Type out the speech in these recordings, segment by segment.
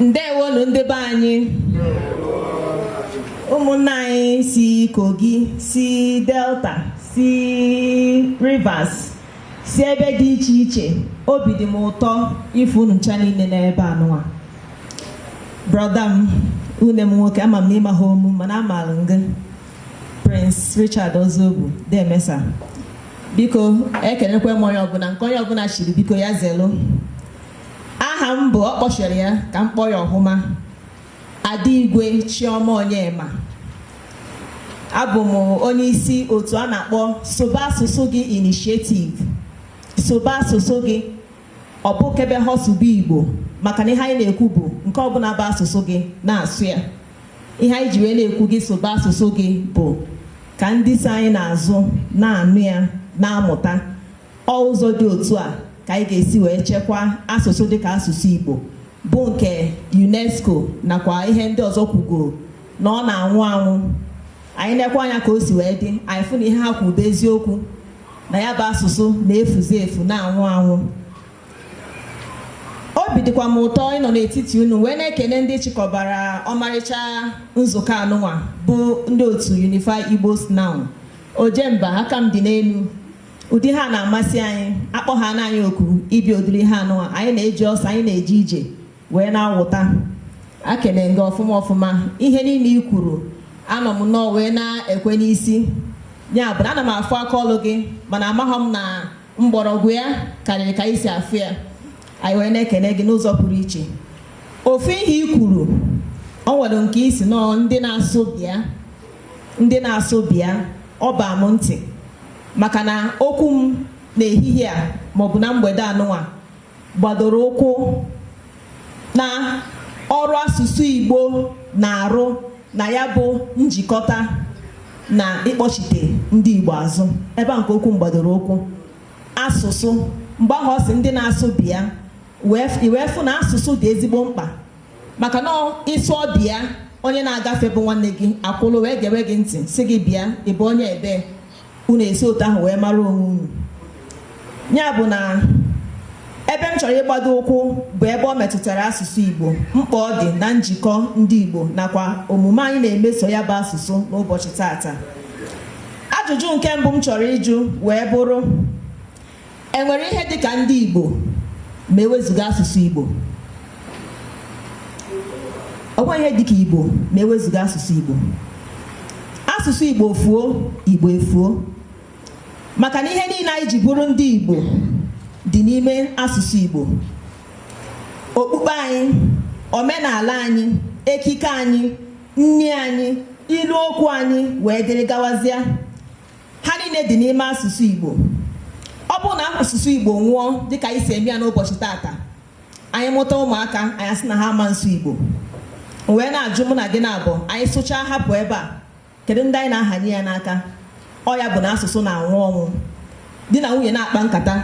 Ndewonu ndị be anyị. Ụmụnna anyị si Kogi, si Delta, si Rivers, si ebe dị iche iche. Obi dị m ụtọ ifu unu ncha niile n'ebe anụwa. Brother m, une m nwoke, ama m na ịma ha omu, mana amaala gị. Prince Richard Ozogwu, Demesa. Biko, ekelekwe m onye ọbụla, nke onye ọbụla chiri biko ya zelu. Aha m bụ ọkpọchere ya ka m kpọọ ya ọhụma. Adigwe Chioma Onyema. Abụ m onye isi otu a na-akpọ Soba Asụsụ Gị Initiative. Soba asụsụ gị, ọ bụ kebe họsụba Igbo, maka na ihe anyị na-ekwu bụ nke ọbụla bụ asụsụ gị na-asụ ya. Ihe anyị ji wee na-ekwu gị soba asụsụ gị bụ ka ndị si anyị na-azụ na-anụ ya na-amụta. Ọ ụzọ dị otu a ka anyị ga-esi wee chekwaa asụsụ dịka asụsụ Igbo, bụ nke UNESCO nakwa ihe ndị ọzọ kwugoro na ọ na-anwụ anwụ. Anyị nekwa anya ka o si wee dị, anyị fụ na ihe ha kwuru bụ eziokwu, na ya bụ asụsụ na-efuzi efu na-anwụ anwụ. Obi dịkwa m ụtọ ịnọ n'etiti unu wee na-ekele ndị chịkọbara ọmarịcha nzukọ anụnwa bụ ndị otu Unify Igbos Now. Ojemba, aka m dị n'elu. Ụdị ha na-amasị anyị, akpọ ha na anyị oku ịbịa odiri ha anụnwa. Anyị na-eji ọsọ, anyị na-eje ije wee na-awụta. Akele gị ọfụma ọfụma. Ihe niile i kwuru anọ m nọọ wee na-ekwe n'isi. Ya bụ na ana m afụ aka ọlụ gị, mana amaghọ m na mgbọrọgwụ ya karịrị ka isi afụ ya. Anyị wee na-ekele gị n'ụzọ pụrụ iche. Ofu ihe i kwuru, o nwere nke isi nọọ ndị na-asụ bịa, ndị na-asụ bịa, ọ baa m ntị, maka na okwu m n'ehihie a maọbụ na mgbede anụnwa gbadoro ụkwụ na ọrụ asụsụ Igbo na-arụ na ya bụ njikọta na ịkpọchite ndị Igbo azụ. Ebe a nke okwu mgbadoro ụkwụ asụsụ, mgbe ahụ ọ sị ndị na-asụ bịa, wee fụ na asụsụ dị ezigbo mkpa, maka na ịsụọ bịa, onye na-agafe bụ nwanne gị akwụlụ wee gewe gị ntị sị gị bịa, ị bụ onye ebe, unu esi otu ahụ wee mara onwe unu. Ya bụ na ebe m chọrọ ịgbado ụkwụ bụ ebe ọ metụtara asụsụ Igbo, mkpa ọ dị na njikọ ndị Igbo nakwa omume anyị na-emeso ya bụ asụsụ n'ụbọchị tata. Ajụjụ nke mbụ m chọrọ ịjụ wee bụrụ, enwere ihe dịka ndị Igbo ma ewezuga asụsụ Igbo? Ọ nweghị ihe dịka Igbo ma ewezuga asụsụ Igbo. Asụsụ Igbo fuo, Igbo efuo, maka na ihe niile anyị ji bụrụ ndị Igbo dị n'ime asụsụ Igbo. Okpukpe anyị, omenala anyị, ekike anyị, nni anyị, ilu okwu anyị wee dịrị gawazịa, ha niile dị n'ime asụsụ Igbo. Ọ bụrụ na asụsụ Igbo nwụọ dịka anyị si eme ya n'ụbọchị tata, anyị mụta ụmụaka anyị sị na ha ama nsụ Igbo. Wee na-ajụ mụ na gị na-abụ, anyị sụchaa hapụ ebe a, kedu ndị anyị na-ahanye ya n'aka? Ọ ya bụ na asụsụ na-anwụ ọnwụ. Di na nwunye na-akpa nkata,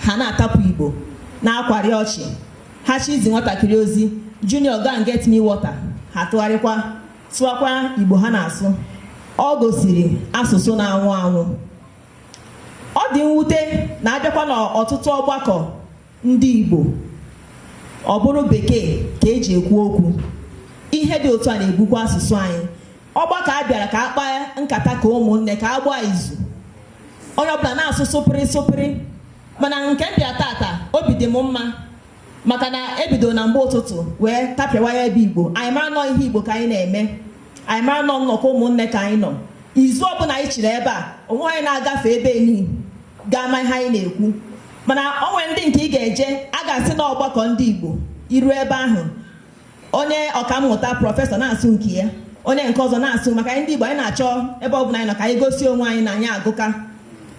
ha na-atapụ Igbo, na-akwari ọchị. Ha chizi nwatakịrị ozi, Junior go and get me water, ha tụgharịkwa sụwakwa Igbo ha na-asụ. Ọ gosiri asụsụ na-anwụ anwụ. Ọ dị mwute na abịakwa n'ọtụtụ ọgbakọ ndị Igbo, ọ bụrụ Bekee ka eji ekwu okwu. Ihe dị otu a na-egbukwa asụsụ anyị. Ọgbakọ a bịara ka a kpaa nkata ka ụmụnne, ka a gbaa izu, onye ọbụla na-asụ sụpịrị sụpịrị. Mana nke mbịa tata, obi dị m mma, maka na ebido na mgbe ụtụtụ wee tapịawa ya ebe Igbo. Anyị mara nọ ihe Igbo ka anyị na-eme, anyị mara nọ nnọkọ ụmụnne ka anyị nọ. Izu ọbụla anyị chiri ebe a, onwe anyị na-agafe ebe enyi ga-ama ihe anyị na-ekwu. Mana o nwere ndị nke ị ga-eje, a ga-asị na ọgbakọ ndị Igbo, iru ebe ahụ, onye ọkammụta prọfesọ na-asụ nke ya, onye nke ọzọ na-asụ. Maka anyị ndị Igbo, anyị na-achọ ebe ọbụla anyị nọ ka anyị gosi onwe anyị na anyị agụka,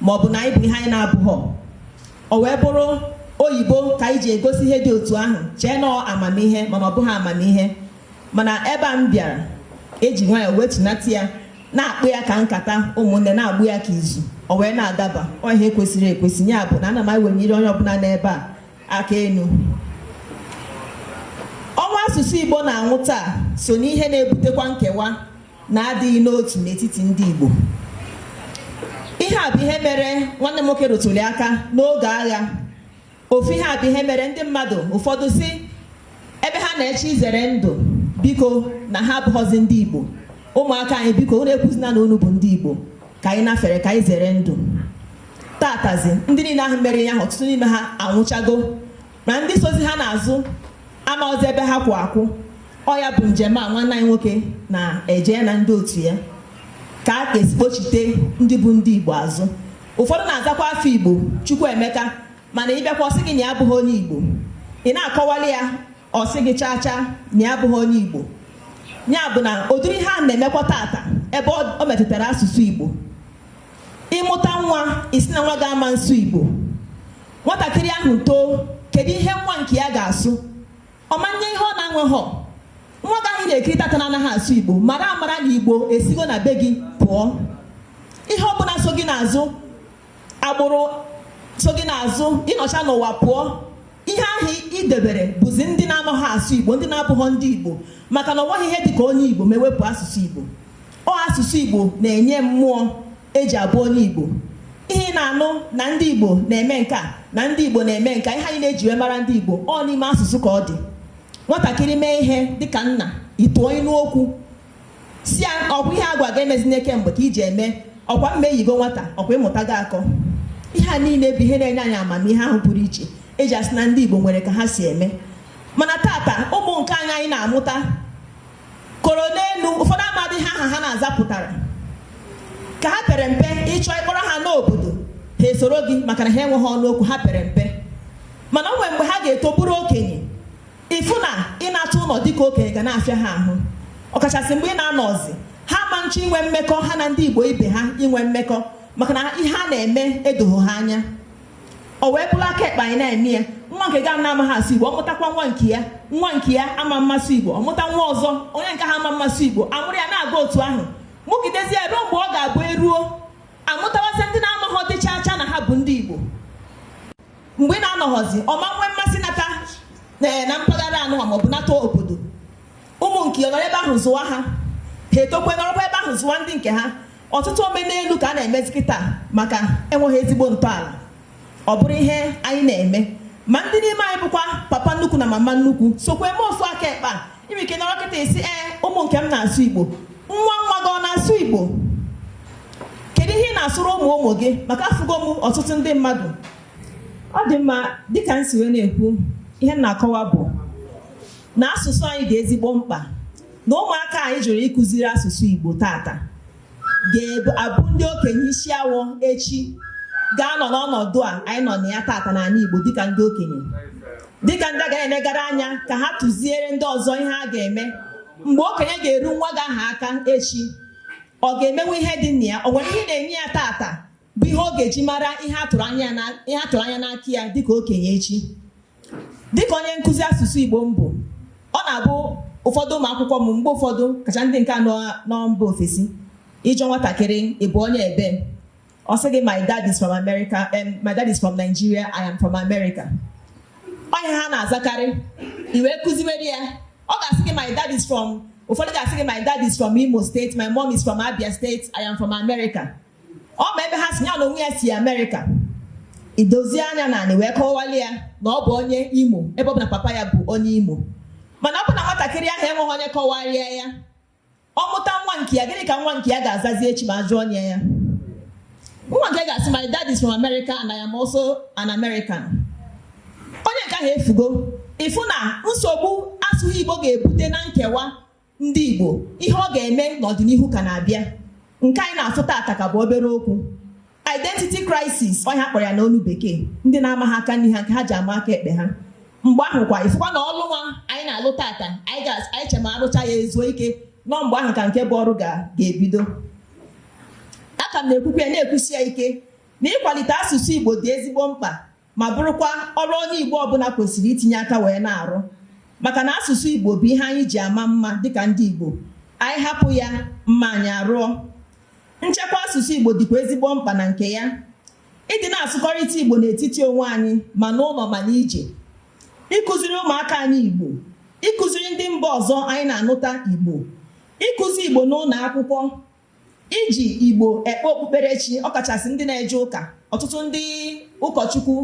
maọbụ na anyị bụ ihe anyị na-abụghọ. O wee bụrụ oyibo ka anyị ji egosi ihe dị otu ahụ, chee nọọ amamihe, mana ọ bụghị amamihe. Mana ebe a m bịara, eji nwayọọ wetunata ya, na-akpụ ya ka nkata ụmụnne, na-agbụ ya ka izu, o wee na-adaba. Ọ ihe kwesịrị ekwesị. Ya bụ na ana m ewenyere onye ọbụla n'ebe a aka enu. Ọnwa asụsụ Igbo na-anwụ taa so n'ihe na-ebutekwa nkewa na-adịghị n'otu n'etiti ndị Igbo. Ihe a bụ ihe mere nwanne m nwoke rụtụrụ aka n'oge agha. Ofu ihe a bụ ihe mere ndị mmadụ ụfọdụ si ebe ha na-eche izere ndụ biko na ha abụghọzi ndị Igbo. Ụmụaka anyị biko unu ekwuzina na unu bụ ndị Igbo ka anyị nafere ka anyị zere ndụ. Tatazi ndị niile ahụ mere ya ọtụtụ n'ime ha anwụchago, ma ndị sozi ha n'azụ amaozi ebe ha kwụ akwụ. Ọ ya bụ njem a nwanne anyị nwoke na-eje na ndị otu ya ka a ga-esi kpochite ndị bụ ndị Igbo azụ. Ụfọdụ na-azakwa afọ Igbo Chukwuemeka, mana ịbịakwa ọsị gị na ya abụghị onye Igbo, ị na-akọwali ya ọsị gị chaa chaa na ya abụghị onye Igbo. Ya bụ na ụdịrị ha na-emekwa tata ebe ọ metụtara asụsụ Igbo. Ịmụta nwa isi na nwa ga-ama nsụ Igbo, nwatakịrị ahụ too, kedu ihe nwa nke ya ga-asụ? Ọmanye ihe ọ na-anweghọ. Nwa gị ahụ na-ekiri tata na anaghị asụ Igbo, mara amara na Igbo esigo na be gị pụọ. Ihe ọbụla so gị n'azụ, agbụrụ so gị n'azụ, ịnọcha n'ụwa pụọ. Ihe ahụ idebere bụzi ndị na-amaghị asụ Igbo, ndị na-abụghọ ndị Igbo, maka na ọ nweghị ihe dị ka onye Igbo ma ewepụ asụsụ Igbo. Ọ asụsụ Igbo na-enye mmụọ eji abụ onye Igbo. Ihe na-anụ na ndị Igbo na-eme nka na ndị Igbo na-eme nka, ihe anyị na-eji wee mara ndị Igbo ọ n'ime asụsụ ka ọ dị. Nwatakịrị mee ihe dịka nna, ịtụọ ịnụ okwu si ya ọkwa ihe agwa ga-emezina kemgbe ka iji eme, ọkwa mma eyigo nwata, ọkwa ịmụta gị akọ. Ihe a niile bụ ihe na-enye anyị amamihe ahụ pụrụ iche eji asị na ndị Igbo nwere ka ha si eme. Mana tata ụmụ nke anyị na-amụta koro n'elu, ụfọdụ amadị ha na-azapụtara ka ha pere mpe. Ịchọ ịkpọrọ ha n'obodo ha esoro gị maka na ha enweghị ọnụ okwu, ha pere mpe. Mana onwe mgbe ha ga-eto bụrụ okenye, ịfụ na ịnata ụlọ dịka okenye ga na-afịa ha ahụ, ọkachasị mgbe ị na-anọzi ha ma nchọ inwe mmekọ ha na ndị Igbo ibe ha inwe mmekọ, maka na ihe a na-eme edoghị ha anya. O wee bụrụ aka ekpe anyị na-eme ya. Nwa nke ga na-amaghị asụ Igbo, ọ mụtakwa nwa nke ya ama mmasị Igbo, ọ mụta nwa ọzọ onye nke ha ama mmasị Igbo, amụrụ ya na-aga otu ahụ, mụgidezie ruo mgbe ọ ga-abụ eruo amụtawasị ndị na-amaghọ dịcha cha na ha bụ ndị Igbo. Mgbe ị na-anọghọzi ọma nwee mmasị nata na mpaghara anụ ma ọ bụ nata obodo, ụmụ nke nọrọ ebe ahụ zụwa ha etokwe nọrọkwa ebe ahụ zụwa ndị nke ha. Ọtụtụ omenelu ka a na-emezi kịta maka enweghị ezigbo ntọala. Ọ bụrụ ihe anyị na-eme, ma ndị n'ime anyị bụkwa papa nnukwu na mama nnukwu sokwa eme ofu aka ekpe a. Ime ike nọrọ kịta isi ụmụ nke m na-asụ Igbo, nwa gị ọ na-asụ Igbo? Kedu ihe ị na-asụrụ ụmụ gị? Maka afụgo m ọtụtụ ndị mmadụ. Ọ dị mma dịka m si wee na-ekwu, ihe m na-akọwa bụ na asụsụ anyị dị ezigbo mkpa, na ụmụaka anyị jụrụ ịkụziri asụsụ Igbo tata ga-abụ ndị okenye isi awọ echi ga-anọ n'ọnọdụ a anyị nọ na ya tata n'ala Igbo dịka ndị okenye, dịka ndị agaghị enegara anya ka ha tụziere ndị ọzọ ihe a ga-eme. Mgbe okenye ga-eru nwa gị aha aka echi, ọ ga-emenwe ihe dị na ya? O nwere ihe na-enye ya tata bụ ihe ọ ga-eji mara ihe a tụrụ anya n'aka ya dịka okenye echi. Dịka onye nkụzi asụsụ Igbo mbụ, ọ na-abụ ụfọdụ ụmụ akwụkwọ m mgbe ụfọdụ kacha ndị nke nọ mba ofesi, ịjọ nwatakịrị ịbụ onye ebe, ọ sị gị my dad is from America, my dad is from Nigeria, I am from America. Onye ha na-azakarị iwe kụziwere ya, ọ ga-asị gị my dad is from, ụfọdụ ga-asị gị my dad is from Imo State, my mom is from Abia State, I am from America. Ọ ma ebe ha si ya na onwe ya si America, idozie anya na anị wee kọwali ya na ọ bụ onye Imo ebe ọ bụ na papa ya bụ onye Imo. Mana ọ bụ na nwatakịrị ahụ enweghị onye kọwarịa ya, ọ mụta nwa nke ya, gịnị ka nwa nke ya ga-azazi echi ma jụọ onye ya? Nwa nke ga-asị my dad is from America and I am also an American. Onye nke ahụ efugo. Ịfụ na nsogbu asụghị Igbo ga-ebute na nkewa ndị Igbo, ihe ọ ga-eme n'ọdịnihu ka na-abịa. Nke anyị na-afụ tata ka bụ obere okwu, identity crisis, onye akpọrọ ya n'olu bekee. Ndị na-amaghị aka n'ihe ha nke ha ji ama aka ekpe ha. Mgbe ahụ kwa ịfụkwa na ọlụ nwa anyị na-alụ tata, anyị chema arụcha ya ezuo ike, nọ mgbe ahụ ka nke bụ ọrụ ga-ebido. Aka m na-ekwukwe ya na-ekwusi ya ike na ịkwalite asụsụ Igbo dị ezigbo mkpa, ma bụrụkwa ọrụ onye Igbo ọbụla kwesịrị itinye aka wee na-arụ, maka na asụsụ Igbo bụ ihe anyị ji ama mma dịka ndị Igbo. Anyị hapụ ya mma anyị arụọ. Nchekwa asụsụ Igbo dịkwa ezigbo mkpa na nke ya. Ịdị na-asụkọrịta Igbo n'etiti onwe anyị ma n'ụlọ ma n'ije, ịkụziri ụmụaka anyị Igbo, ịkụziri ndị mba ọzọ anyị na-anụta Igbo, ịkụzi Igbo n'ụlọ akwụkwọ, iji Igbo ekpe okpukperechi, ọkachasị ndị na-eje ụka, ọtụtụ ndị ụkọchukwu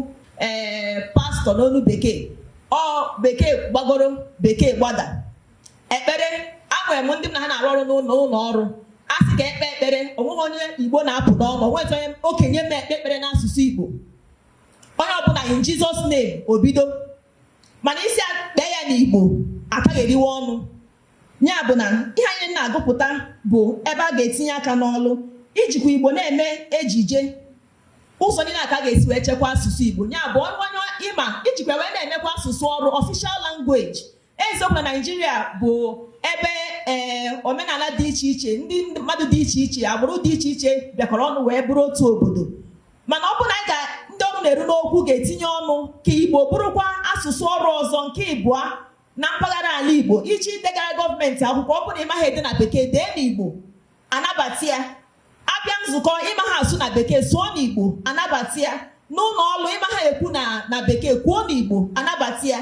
pastọ n'olu bekee, ọ bekee gbagoro bekee gbada. Ekpere anwere m ndị m na ha na-arụ ọrụ n'ụlọ ọrụ asị ka ekpe ekpere onweghị onye Igbo na-apụ n'ọnụ onweghị onye okenye m ekpe ekpere n'asụsụ Igbo onye ọbụla in Jesus name obido mana isi akpee ya n'Igbo akaghị eriwe ọnụ ya bụ na ihe anyị na-agụpụta bụ ebe a ga-etinye aka n'ọlụ ijikwa Igbo na-eme ejije ụzọ niile aka ga-esi wee chekwa asụsụ Igbo ya bụ onye ịma ijikwa wee na-emekwa asụsụ ọrụ official language. Eziokwu na Naịjirịa bụ ebe omenala dị iche iche ndị mmadụ dị iche iche agbụrụ dị iche iche bịakọrọ ọnụ wee bụrụ otu obodo mana ọ bụ na ndị ọrụ na-eru n'okwu ga-etinye ọnụ ka Igbo bụrụkwa asụsụ ọrụ ọzọ nke ịbụa na mpaghara ala Igbo iji degara gọọmenti akwụkwọ ọ bụrụ na ịmaghị ede na bekee dee n'Igbo anabata ya abịa nzukọ ịmaghị asụ na bekee sụọ n'Igbo anabata ya n'ụlọ ọrụ ịmaghị ekwu na bekee kwuo n'Igbo anabata ya.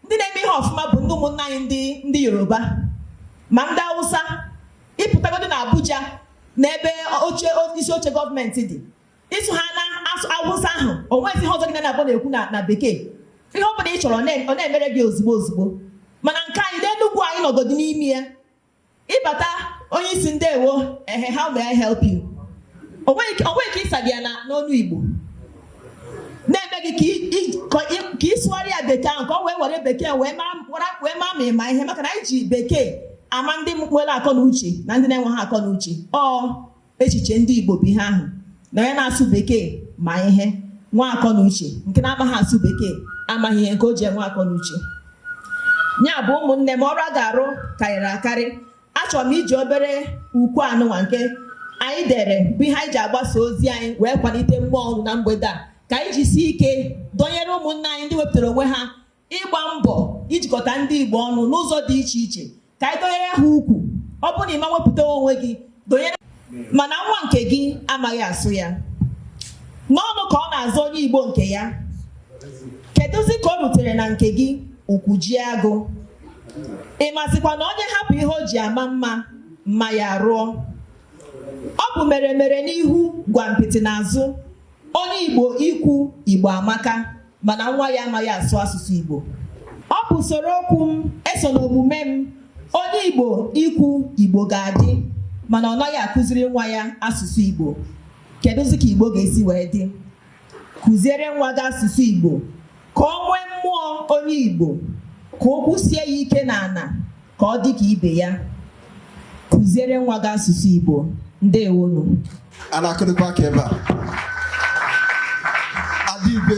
Ndị na-eme ihe ọfụma bụ ndị ụmụnna anyị ndị Yoruba ma ndị Hausa ịpụtagodo na Abuja n'ebe isi oche gọọmenti dị ịsụ ha na Hausa ahụ onwezi ihe ọzọ gị na-abụ na-ekwu na bekee ihe ọ bụla ị chọrọ ọ na-emere gị ozugbo ozugbo mana nke anyị n'Enugwu anyị nọgodo n'ime ya ịbata onye isi ndewo how may I help you onweghị ka ịsa gị ya n'ọnụ Igbo na-eme gị ka ị sụgharị ya bekee ahụ ka ọ wee were bekee wee maa ma ịma ihe maka na anyị ji bekee ama ndị nwere akọ na uche na ndị na-enweghị akọ na uche ọ echiche ndị Igbo bụ ihe ahụ na onye na-asụ bekee ma ihe nwa akọ na uche nke na-amaghị asụ bekee amaghị ihe nke o ji enwe akọ na uche ya bụ ụmụnne m ọrụ a ga-arụ karịrị akarị achọrọ m iji obere ukwu anụnwa nke anyị dere bụ ihe anyị ji agbasa ozi anyị wee kwalite mmụọ ọrụ na mgbede a ka anyị jisi ike dọnyere ụmụnna anyị ndị wepụtara onwe ha ịgba mbọ ijikọta ndị Igbo ọnụ n'ụzọ dị iche iche ka anyị dọnyere ha ukwu ọ bụrụ na ịma wepụta onwe gị dọnyere mana nwa nke gị amaghị asụ ya n'ọnụ ka ọ na-azụ onye Igbo nke ya kedụzi ka o rutere na nke gị ukwu ji agụ ị masịkwa na onye hapụ ihe o ji ama mma ya rụọ ọ bụ mere n'ihu gwa mpịtị n'azụ onye Igbo ikwu Igbo amaka mana nwa ya amaghị asụ asụsụ Igbo ọ bụ usoro okwu m eso n'omume m onye Igbo ikwu Igbo ga-adị mana ọ naghị akụziri nwa ya asụsụ Igbo kedụzi ka Igbo ga-esi wee dị kụziere nwa gị asụsụ Igbo ka ọ nwee mmụọ onye Igbo ka okwu sie ya ike n'ala ka ọ dị ka ibe ya kụziere nwa gị asụsụ Igbo. Ndewonu. Ana akụrụkwa aka ebe a. Adịbe